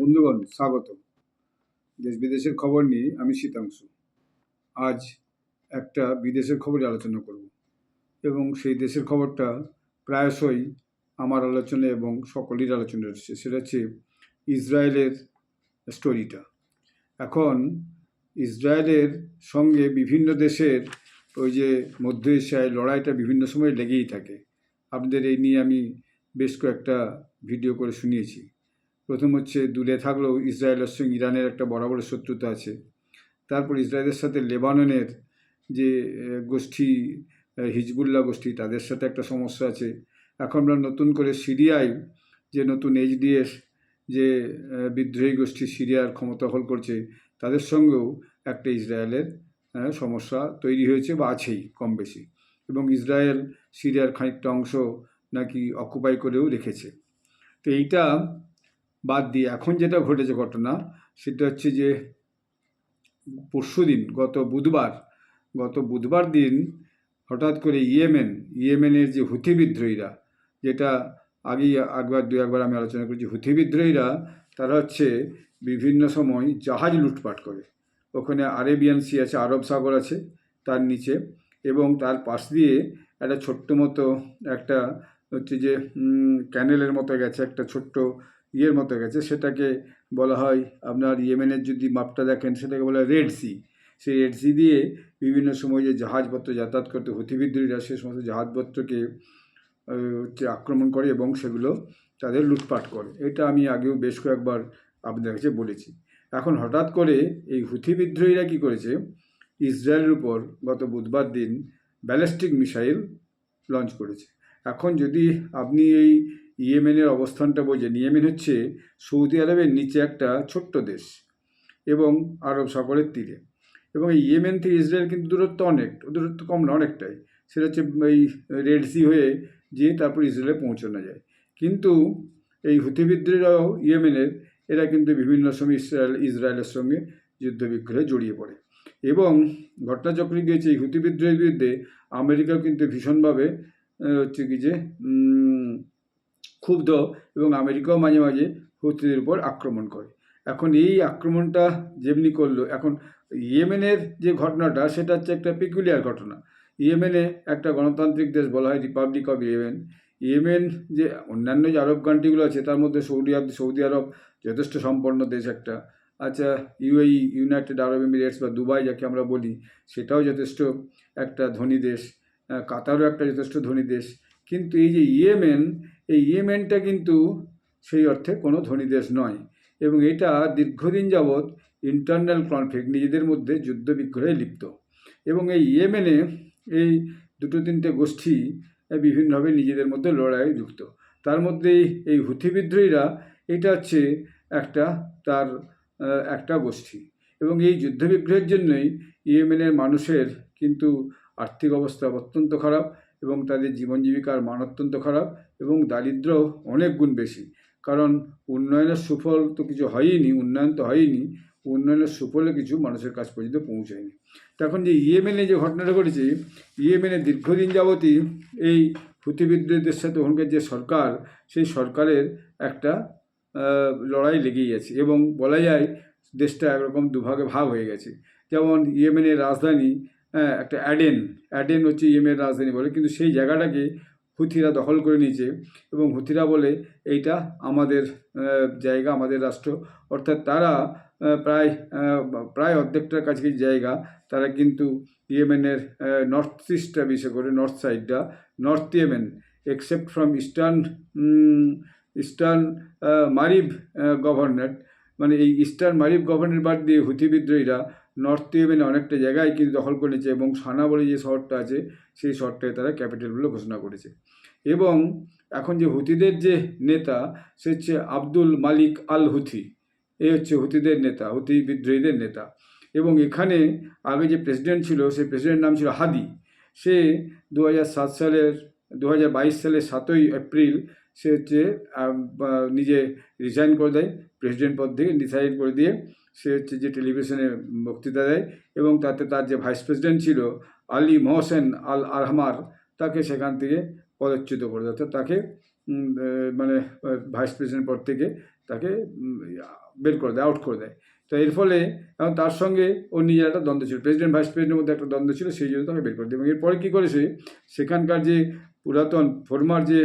বন্ধুগণ, স্বাগত। দেশ বিদেশের খবর নিয়ে আমি শীতাংশু। আজ একটা বিদেশের খবরে আলোচনা করব এবং সেই দেশের খবরটা প্রায়শই আমার আলোচনা এবং সকলের আলোচনা এসেছে। সেটা হচ্ছে ইসরায়েলের স্টোরিটা। এখন ইসরায়েলের সঙ্গে বিভিন্ন দেশের ওই যে মধ্য এশিয়ায় লড়াইটা বিভিন্ন সময় লেগেই থাকে। আপনাদের এই নিয়ে আমি বেশ কয়েকটা ভিডিও করে শুনিয়েছি। প্রথম হচ্ছে, দূরে থাকলেও ইসরায়েলের সঙ্গে ইরানের একটা বরাবর শত্রুতা আছে। তারপর ইসরায়েলের সাথে লেবাননের যে গোষ্ঠী হিজবুল্লাহ গোষ্ঠী, তাদের সাথে একটা সমস্যা আছে। এখন আমরা নতুন করে সিরিয়ায় যে নতুন এইচডিএস যে বিদ্রোহী গোষ্ঠী সিরিয়ার ক্ষমতা দখল করছে, তাদের সঙ্গেও একটা ইসরায়েলের সমস্যা তৈরি হয়েছে বা আছেই কম বেশি। এবং ইসরায়েল সিরিয়ার খানিকটা অংশ নাকি অকুপাই করেও রেখেছে। তো এইটা বাদ দিয়ে এখন যেটা ঘটেছে ঘটনা, সেটা হচ্ছে যে পরশুদিন গত বুধবার দিন হঠাৎ করে ইয়েমেনের যে হুথি বিদ্রোহীরা, যেটা একবার আমি আলোচনা করেছি, হুথি বিদ্রোহীরা তারা হচ্ছে বিভিন্ন সময় জাহাজ লুটপাট করে। ওখানে আরেবিয়ান সি আছে, আরব সাগর আছে তার নিচে, এবং তার পাশ দিয়ে একটা ছোট্ট মতো একটা হচ্ছে যে ক্যানেলের মতো গেছে, একটা ছোট্ট ইয়ের মতো গেছে। সেটাকে বলা হয়, আপনার ইয়েমেনের যদি মাপটা দেখেন, সেটাকে বলা হয় রেড সি। সেই রেড সি দিয়ে বিভিন্ন সময় যে জাহাজপত্র যাতায়াত করতে হুথি বিদ্রোহীরা সে সমস্ত জাহাজপত্রকে আক্রমণ করে এবং সেগুলো তাদের লুটপাট করে। এটা আমি আগেও বেশ কয়েকবার আপনাদের কাছে বলেছি। এখন হঠাৎ করে এই হুথি বিদ্রোহীরা কী করেছে, ইসরায়েলের উপর গত বুধবার দিন ব্যালিস্টিক মিসাইল লঞ্চ করেছে। এখন যদি আপনি এই ইয়েমেনের অবস্থানটা বোঝেন, ইয়েমেন হচ্ছে সৌদি আরবের নিচে একটা ছোট্ট দেশ এবং আরব সাগরের তীরে। এবং এই ইয়েমেন থেকে ইসরায়েল কিন্তু দূরত্ব দূরত্ব কম না, অনেকটাই। সেটা হচ্ছে এই রেড সি হয়ে যেয়ে তারপর ইসরায়েলে পৌঁছানো যায়। কিন্তু এই হুথি বিদ্রোহীরাও ইয়েমেনের, এরা কিন্তু বিভিন্ন সময় ইসরায়েলের সঙ্গে যুদ্ধ বিগ্রহে জড়িয়ে পড়ে। এবং ঘটনাচক্রে গিয়েছে এই হুথি বিদ্রোহের বিরুদ্ধে আমেরিকাও কিন্তু ভীষণভাবে হচ্ছে কি যে ক্ষুব্ধ, এবং আমেরিকাও মাঝে মাঝে হুথিদের উপর আক্রমণ করে। এখন এই আক্রমণটা যেমনি করলো, এখন ইয়েমেনের যে ঘটনাটা সেটা হচ্ছে একটা পেকুলিয়ার ঘটনা। ইয়েমেনে একটা গণতান্ত্রিক দেশ বলা হয় রিপাবলিক অফ ইয়েমেন। ইয়েমেন যে অন্যান্য যে আরব কান্ট্রিগুলো আছে তার মধ্যে সৌদি আরব যথেষ্ট সম্পন্ন দেশ একটা। আচ্ছা, ইউএই, ইউনাইটেড আরব এমিরেটস বা দুবাই যাকে আমরা বলি, সেটাও যথেষ্ট একটা ধনী দেশ। কাতারও একটা যথেষ্ট ধনী দেশ। কিন্তু এই যে এই ইয়েমেনটা কিন্তু সেই অর্থে কোনো ধনী দেশ নয়, এবং এটা দীর্ঘদিন যাবৎ ইন্টারনাল কনফ্লিক্ট, নিজেদের মধ্যে যুদ্ধ বিগ্রহে লিপ্ত। এবং এই ইয়েমেনে এই দুটো তিনটে গোষ্ঠী বিভিন্নভাবে নিজেদের মধ্যে লড়াই যুক্ত। তার মধ্যেই এই হুথি বিদ্রোহীরা, এটা হচ্ছে একটা গোষ্ঠী। এবং এই যুদ্ধ বিগ্রহের জন্যই ইয়েমেনের মানুষের কিন্তু আর্থিক অবস্থা অত্যন্ত খারাপ, এবং তাদের জীবন জীবিকার মান অত্যন্ত খারাপ, এবং দারিদ্র অনেক গুণ বেশি। কারণ উন্নয়নের সুফল তো কিছু হয়নি, উন্নয়নের সুফলে কিছু মানুষের কাছ পর্যন্ত পৌঁছায়নি। তখন যে ইয়েমেনে যে ঘটনাটা ঘটেছে, ইয়েমেনে দীর্ঘদিন যাবতই এই হুথি বিদ্রোহীদের সাথে ওখানকার যে সরকার, সেই সরকারের একটা লড়াই লেগেই আছে, এবং বলা যায় দেশটা একরকম দুভাগে ভাগ হয়ে গেছে। যেমন ইয়েমেনের রাজধানী একটা অ্যাডেন হচ্ছে ইয়েমেনের রাজধানী বলে, কিন্তু সেই জায়গাটাকে হুথিরা দখল করে নিয়েছে, এবং হুথিরা বলে এইটা আমাদের জায়গা, আমাদের রাষ্ট্র। অর্থাৎ তারা প্রায় অর্ধেকটার কাছাকাছি জায়গা তারা কিন্তু ইয়েমেনের নর্থ ইস্টটা, বিশেষ করে নর্থ সাইডটা, north Yemen except from eastern Marib governor, মানে এই ইস্টার্ন মারিব গভর্নর বাদ দিয়ে হুথি বিদ্রোহীরা নর্থ ইয়েমেনে অনেকটা জায়গায় কিন্তু দখল করেছে, এবং সানা বলে যে শহরটা আছে সেই শহরটাকে তারা ক্যাপিটাল বলে ঘোষণা করেছে। এবং এখন যে হুথিদের যে নেতা, সে হচ্ছে আব্দুল মালিক আল হুথি। এ হচ্ছে হুথিদের নেতা, হুথি বিদ্রোহীদের নেতা। এবং এখানে আগে যে প্রেসিডেন্ট ছিল, সেই প্রেসিডেন্ট নাম ছিল হাদি। সে 2022 সালের 7ই এপ্রিল সে হচ্ছে নিজে রিজাইন করে দেয়, প্রেসিডেন্ট পদ থেকে রিজাইন করে দিয়ে সে হচ্ছে যে টেলিভিশনে বক্তৃতা দেয়, এবং তাতে তার যে ভাইস প্রেসিডেন্ট ছিল আলী মোহসেন আল আরহামার, তাকে সেখান থেকে পদচ্যুত করে দেয়, অর্থাৎ তাকে মানে ভাইস প্রেসিডেন্ট পদ থেকে তাকে বের করে দেয়, আউট করে দেয়। তো এর ফলে এবং তার সঙ্গে ওর নিজের একটা দ্বন্দ্ব ছিল, প্রেসিডেন্ট ভাইস প্রেসিডেন্টের মধ্যে একটা দ্বন্দ্ব ছিল, সেই জন্য তাকে বের করে দেয়। এবং এরপরে কী করেছে, সেখানকার যে পুরাতন ফর্মার যে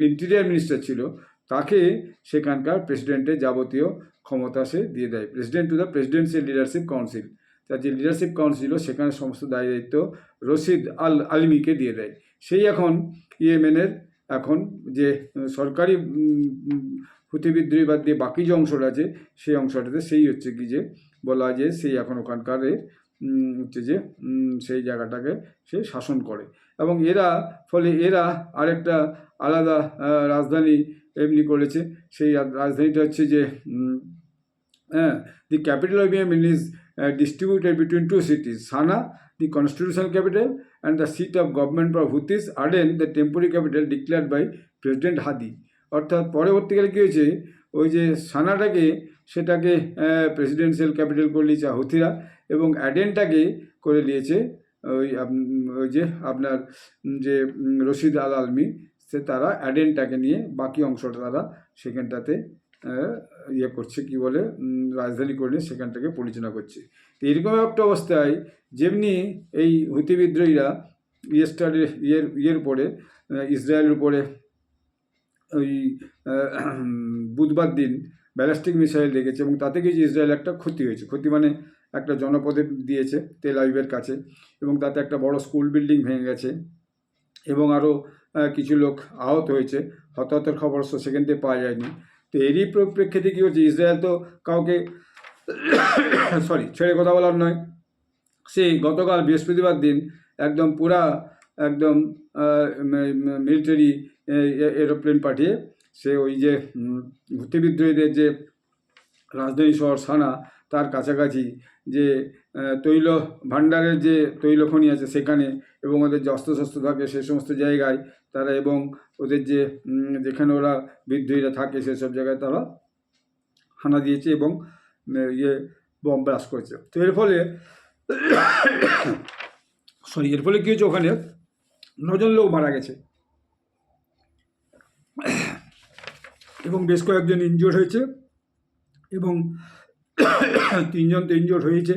ইন্টেরিয়ার মিনিস্টার ছিল তাকে সেখানকার প্রেসিডেন্টের যাবতীয় ক্ষমতা সে দিয়ে দেয়, president to the presidential leadership council. তার যে লিডারশিপ কাউন্সিল ছিল সেখানে সমস্ত দায়িত্ব রশিদ আল আলমিকে দিয়ে দেয়। সেই এখন ইয়েমেনের এখন যে সরকারি হুতি বিদ্রোহী বাদ দিয়ে বাকি যে অংশটা আছে সেই অংশটাতে সেই হচ্ছে কি যে বলা যে সেই এখন ওখানকার হচ্ছে যে সেই জায়গাটাকে সে শাসন করে। এবং এরা আরেকটা আলাদা রাজধানী এমনি করেছে। সেই রাজধানীটা হচ্ছে যে the capital of Yemen is distributed between two cities, Sana'a, the constitutional capital, and the seat of government for Houthis, Aden, the temporary capital declared by President Hadi. অর্থাৎ পরবর্তীকালে কী হয়েছে, ওই যে সানাটাকে সেটাকে প্রেসিডেন্সিয়াল ক্যাপিটাল করে নিয়েছে হুথিরা, এবং অ্যাডেনটাকে করে নিয়েছে ওই যে আপনার যে রশিদ আল আলমি, তারা অ্যাডেনটাকে নিয়ে বাকি অংশটা তারা সেখানটাতে ইয়ে করছে, কি বলে, রাজধানী করে নিয়ে সেখানটাকে পরিচালনা করছে। তো এরকম একটা অবস্থায় যেমনি এই হুতি বিদ্রোহীরা ইয়ের উপরে ইসরায়েলের উপরে ওই বুধবার দিন ব্যালিস্টিক মিসাইল লেগেছে, এবং তাতে কিছু ইসরায়েল একটা ক্ষতি হয়েছে, ক্ষতি মানে একটা জনপদে দিয়েছে তেল আবিবের কাছে, এবং তাতে একটা বড় স্কুল বিল্ডিং ভেঙে গেছে, এবং আরও কিছু লোক আহত হয়েছে। হতাহতের খবর সেখান থেকে পাওয়া যায়নি। তো এরই প্রেক্ষিতে কী হচ্ছে, ইসরায়েল তো কাউকে ছেড়ে কথা বলার নয়। সেই গতকাল বৃহস্পতিবার দিন একদম একদম মিলিটারি এরোপ্লেন পাঠিয়ে সে ওই যে হুতি বিদ্রোহীদের যে রাজধানী শহর সানা তার কাছাকাছি যে তৈল ভাণ্ডারের যে তৈল খনি আছে সেখানে, এবং ওদের যে অস্ত্রশস্ত্র থাকে সেই সমস্ত জায়গায় তারা, এবং ওদের যে যেখানে ওরা বিদ্রোহীরা থাকে সেসব জায়গায় তারা হানা দিয়েছে এবং বম ব্লাস্ট করেছে। তো এর ফলে কী হয়েছে, ওখানে 9 জন লোক মারা গেছে এবং বেশ কয়েকজন ইনজিওর্ড হয়েছে, এবং 3 জন তো ইনজিওর্ড হয়েছে,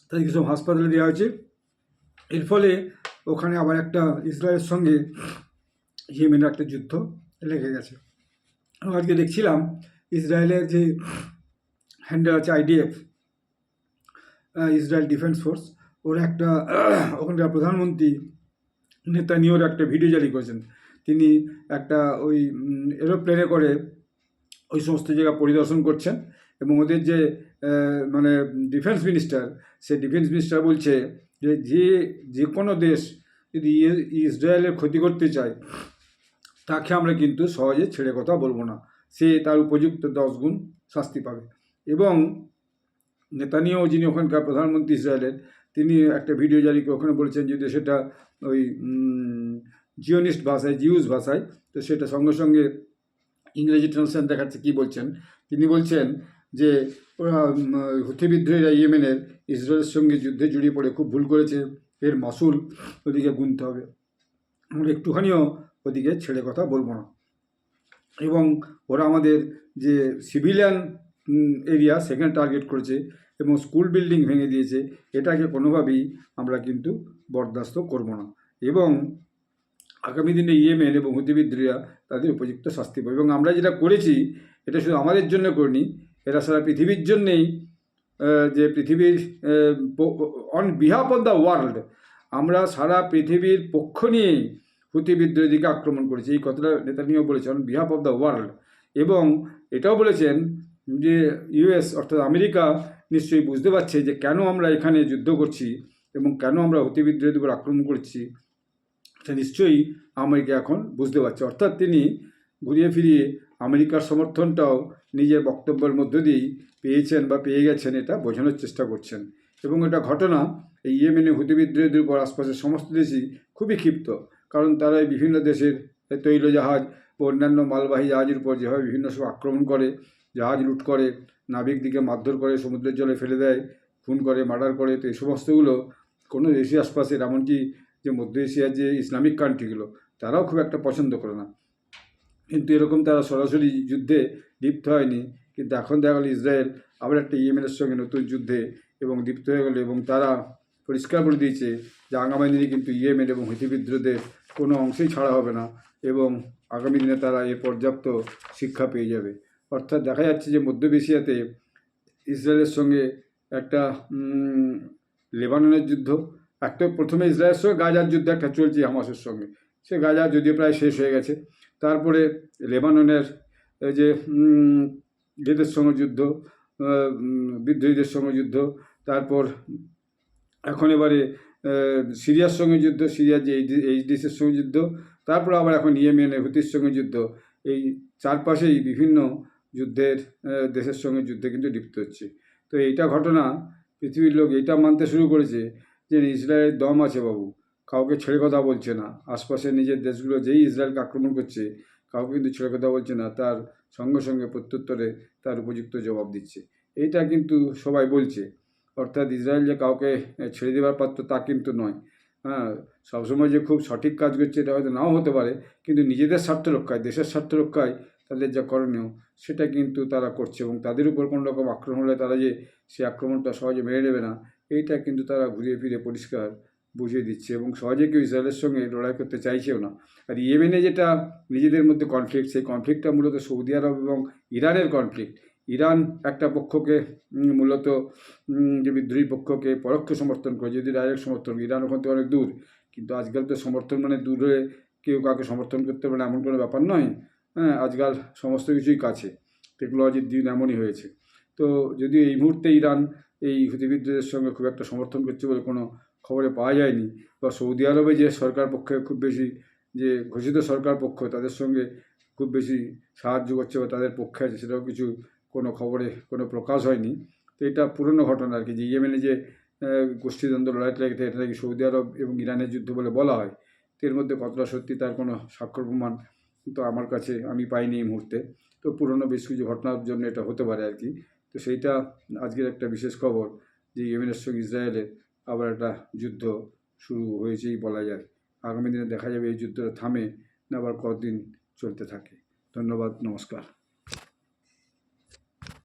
তাদেরকে সব হাসপাতালে দেওয়া হয়েছে। এর ফলে ওখানে আবার একটা ইসরায়েলের সঙ্গে ইয়েমেনের একটা যুদ্ধ লেগে গেছে। আজকে দেখছিলাম ইসরায়েলের যে হ্যান্ডেল আছে IDF, ইসরায়েল ডিফেন্স ফোর্স, ওরা একটা ওখানকার প্রধানমন্ত্রী নেতানিয়াহুর একটা ভিডিও জারি করেছেন। তিনি একটা ওই এরোপ্লেনে করে ওই সমস্ত জায়গা পরিদর্শন করছেন, এবং ওদের যে মানে ডিফেন্স মিনিস্টার, সে ডিফেন্স মিনিস্টার বলছে যে কোনো দেশ যদি ইসরায়েলের ক্ষতি করতে চায় তাকে আমরা কিন্তু সহজে ছেড়ে কথা বলবো না, সে তার উপযুক্ত 10 গুণ শাস্তি পাবে। এবং নেতানিয়াহু, যিনি ওখানকার প্রধানমন্ত্রী ইসরায়েলের, তিনি একটা ভিডিও জারি করে ওখানে বলেছেন যদি সেটা ওই জিওনিস্ট ভাষায়, জিউস ভাষায়, তো সেটা সঙ্গে সঙ্গে ইংরেজি ট্রান্সলেশন দেখাচ্ছে কী বলছেন। তিনি বলছেন যে ওরা হুতি বিদ্রোহীরা ইয়েমেনের ইসরায়েলের সঙ্গে যুদ্ধে জড়িয়ে পড়ে খুব ভুল করেছে, এর মাসুল ওদিকে গুনতে হবে, আমরা একটুখানিও ওদিকে ছেড়ে কথা বলবো না। এবং ওরা আমাদের যে সিভিলিয়ান এরিয়া সেখানে টার্গেট করেছে এবং স্কুল বিল্ডিং ভেঙে দিয়েছে, এটাকে কোনোভাবেই আমরা কিন্তু বরদাস্ত করব না, এবং আগামী দিনে ইয়েমেন এবং হুতি বিদ্রোহীরা তাদের উপযুক্ত শাস্তি পাবে। এবং আমরা যেটা করেছি এটা শুধু আমাদের জন্য করিনি, এটা সারা পৃথিবীর জন্যেই, যে পৃথিবীর on behalf of the world, আমরা সারা পৃথিবীর পক্ষ নিয়েই হুতি বিদ্রোহীদেরকে আক্রমণ করেছি, এই কথাটা নেতানিয়াহু বলেছেন, on behalf of the world. এবং এটাও বলেছেন যে US অর্থাৎ আমেরিকা নিশ্চয়ই বুঝতে পারছে যে কেন আমরা এখানে যুদ্ধ করছি এবং কেন আমরা হুতি বিদ্রোহীদের উপর আক্রমণ করছি, এটা নিশ্চয়ই আমেরিকা এখন বুঝতে পারছে। অর্থাৎ তিনি ঘুরিয়ে ফিরিয়ে আমেরিকার সমর্থনটাও নিজের বক্তব্যের মধ্য দিয়েই পেয়েছেন বা পেয়ে গেছেন, এটা বোঝানোর চেষ্টা করছেন। এবং এটা ঘটনা এই ইয়েমেনে হুতি বিদ্রোহীদের উপর আশপাশের সমস্ত দেশই খুবই ক্ষিপ্ত, কারণ তারা এই বিভিন্ন দেশের তৈল জাহাজ বা অন্যান্য মালবাহী জাহাজের উপর যেভাবে বিভিন্ন সব আক্রমণ করে, জাহাজ লুট করে, নাবিক দিকে মারধর করে, সমুদ্রের জলে ফেলে দেয়, খুন করে, মার্ডার করে, তো এই সমস্তগুলো কোনো দেশের আশপাশের, এমনকি যে মধ্য এশিয়ার যে ইসলামিক কান্ট্রিগুলো, তারাও খুব একটা পছন্দ করে না। কিন্তু এরকম তারা সরাসরি যুদ্ধে লিপ্ত হয়নি। কিন্তু এখন দেখা গেল ইসরায়েল আবার একটা ইয়েমেনের সঙ্গে নতুন যুদ্ধে এবং লিপ্ত হয়ে গেল, এবং তারা পরিষ্কার করে দিয়েছে যে আগামী দিনে কিন্তু ইয়েমেন এবং হুথি বিদ্রোহীদের কোনো অংশেই ছাড়া হবে না, এবং আগামী দিনে তারা এর পর্যাপ্ত শিক্ষা পেয়ে যাবে। অর্থাৎ দেখা যাচ্ছে যে মধ্য এশিয়াতে ইসরায়েলের সঙ্গে একটা লেবাননের যুদ্ধ, একটা প্রথমে ইসরায়েলের সঙ্গে গাজার যুদ্ধ একটা চলছে হামাসের সঙ্গে, সে গাজা যদিও প্রায় শেষ হয়ে গেছে। তারপরে লেবাননের যে এদের সঙ্গে যুদ্ধ, বিদ্রোহীদের সঙ্গে যুদ্ধ, তারপর এখন এবারে সিরিয়ার সঙ্গে যুদ্ধ, সিরিয়ার যে এইচডিসির সঙ্গে যুদ্ধ, তারপর আবার এখন ইয়েমেনের হুতির সঙ্গে যুদ্ধ। এই চারপাশেই বিভিন্ন যুদ্ধের দেশের সঙ্গে যুদ্ধে কিন্তু লিপ্ত হচ্ছে। তো এইটা ঘটনা পৃথিবীর লোক এটা মানতে শুরু করেছে যে ইসরায়েলের দম আছে বাবু, কাউকে ছেড়ে কথা বলছে না। আশপাশে নিজের দেশগুলো যেই ইসরায়েলকে আক্রমণ করছে কাউকে কিন্তু ছেড়ে কথা বলছে না, তার সঙ্গে সঙ্গে প্রত্যুত্তরে তার উপযুক্ত জবাব দিচ্ছে। এইটা কিন্তু সবাই বলছে। অর্থাৎ ইসরায়েল যে কাউকে ছেড়ে দেওয়ার পাত্র তা কিন্তু নয়। হ্যাঁ, সবসময় যে খুব সঠিক কাজ করছে এটা হয়তো নাও হতে পারে, কিন্তু নিজেদের স্বার্থ রক্ষায়, দেশের স্বার্থ রক্ষায় তাদের যা করণীয় সেটা কিন্তু তারা করছে, এবং তাদের উপর কোনো রকম আক্রমণ হলে তারা যে সেই আক্রমণটা সহজে মেনে নেবে না এইটা কিন্তু তারা ঘুরিয়ে ফিরে পরিষ্কার বুঝিয়ে দিচ্ছে, এবং সহজে কেউ ইসরায়েলের সঙ্গে লড়াই করতে চাইছেও না। আর ইয়েমেনে যেটা নিজেদের মধ্যে কনফ্লিক্ট, সেই কনফ্লিক্টটা মূলত সৌদি আরব এবং ইরানের কনফ্লিক্ট। ইরান একটা পক্ষকে মূলত যে বিদ্রোহী পক্ষকে পরোক্ষ সমর্থন করে, যদি ডাইরেক্ট সমর্থন, ইরান ওখান থেকে অনেক দূর, কিন্তু আজকাল তো সমর্থন মানে দূরে কেউ কাউকে সমর্থন করতে পারে না এমন কোনো ব্যাপার নয়। হ্যাঁ, আজকাল সমস্ত কিছুই কাছে, টেকনোলজির দিন এমনই হয়েছে। তো যদিও এই মুহূর্তে ইরান এই হুতি বিদ্রোহের সঙ্গে খুব একটা সমর্থন করছে বলে কোনো খবরে পাওয়া যায়নি, বা সৌদি আরবে যে সরকার পক্ষে খুব বেশি, যে ঘোষিত সরকার পক্ষ তাদের সঙ্গে খুব বেশি সাহায্য করছে বা তাদের পক্ষে আছে সেটাও কিছু কোনো খবরে কোনো প্রকাশ হয়নি। তো এটা পুরনো ঘটনা আর কি, যে ইয়েমেনে যে গোষ্ঠীদ্বন্দ্ব লড়াইটা লেগেছে এটা নাকি সৌদি আরব এবং ইরানের যুদ্ধ বলে বলা হয়। তো এর মধ্যে কতটা সত্যি তার কোনো স্বাক্ষর প্রমাণ তো আমার কাছে আমি পাইনি এই মুহূর্তে। তো পুরনো বেশ কিছু ঘটনার জন্য এটা হতে পারে আর কি। তো সেইটা আজকের একটা বিশেষ খবর যে ইয়েমেনের সঙ্গে ইসরায়েলের আবার একটা যুদ্ধ শুরু হয়েছেই বলা যায়। আগামী দিনে দেখা যাবে এই যুদ্ধটা থামে না আবার কতদিন চলতে থাকে। ধন্যবাদ, নমস্কার।